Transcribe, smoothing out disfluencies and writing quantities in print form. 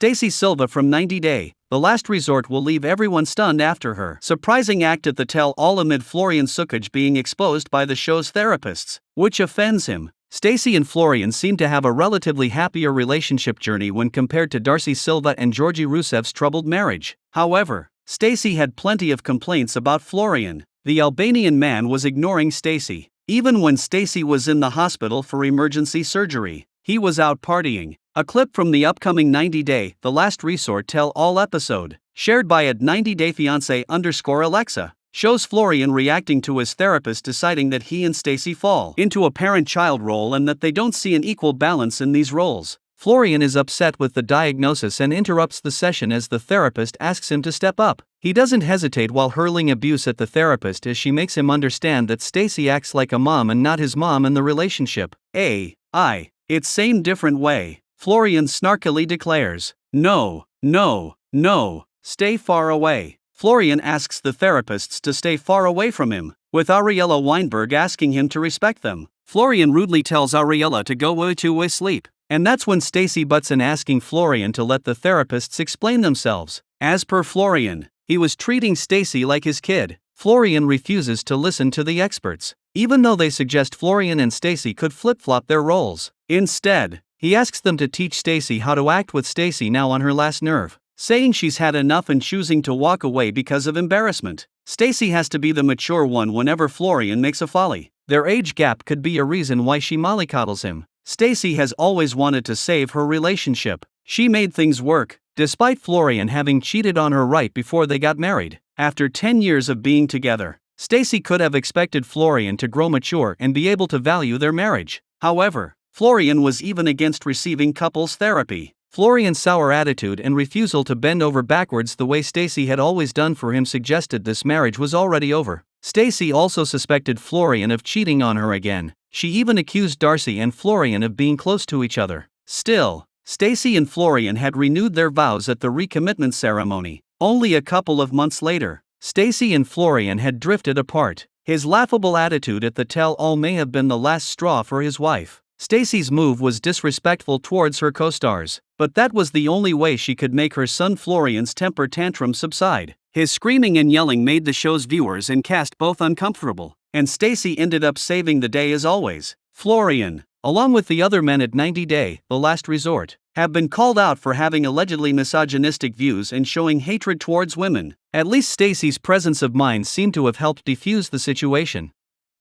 Stacey Silva from 90 Day, The Last Resort will leave everyone stunned after her surprising act at the tell-all amid Florian Sukic being exposed by the show's therapists, which offends him. Stacey and Florian seem to have a relatively happier relationship journey when compared to Darcy Silva and Georgi Rusev's troubled marriage. However, Stacey had plenty of complaints about Florian. The Albanian man was ignoring Stacey. Even when Stacey was in the hospital for emergency surgery, he was out partying. A clip from the upcoming 90 Day, The Last Resort tell-all episode, shared by @90day fiancé_Alexa, shows Florian reacting to his therapist deciding that he and Stacey fall into a parent-child role and that they don't see an equal balance in these roles. Florian is upset with the diagnosis and interrupts the session as the therapist asks him to step up. He doesn't hesitate while hurling abuse at the therapist as she makes him understand that Stacey acts like a mom and not his mom in the relationship. It's same different way. Florian snarkily declares, No, stay far away. Florian asks the therapists to stay far away from him, with Ariella Weinberg asking him to respect them. Florian rudely tells Ariella to go to sleep, and that's when Stacey butts in asking Florian to let the therapists explain themselves. As per Florian, he was treating Stacey like his kid. Florian refuses to listen to the experts, even though they suggest Florian and Stacey could flip-flop their roles. Instead, he asks them to teach Stacey how to act with Stacey now on her last nerve, saying she's had enough and choosing to walk away because of embarrassment. Stacey has to be the mature one whenever Florian makes a folly. Their age gap could be a reason why she mollycoddles him. Stacey has always wanted to save her relationship. She made things work, despite Florian having cheated on her right before they got married. After 10 years of being together, Stacey could have expected Florian to grow mature and be able to value their marriage. However, Florian was even against receiving couples therapy. Florian's sour attitude and refusal to bend over backwards the way Stacey had always done for him suggested this marriage was already over. Stacey also suspected Florian of cheating on her again. She even accused Darcy and Florian of being close to each other. Still, Stacey and Florian had renewed their vows at the recommitment ceremony. Only a couple of months later, Stacey and Florian had drifted apart. His laughable attitude at the tell-all may have been the last straw for his wife. Stacey's move was disrespectful towards her co-stars, but that was the only way she could make her son Florian's temper tantrum subside. His screaming and yelling made the show's viewers and cast both uncomfortable, and Stacey ended up saving the day as always. Florian, along with the other men at 90 Day, The Last Resort, have been called out for having allegedly misogynistic views and showing hatred towards women. At least Stacey's presence of mind seemed to have helped defuse the situation.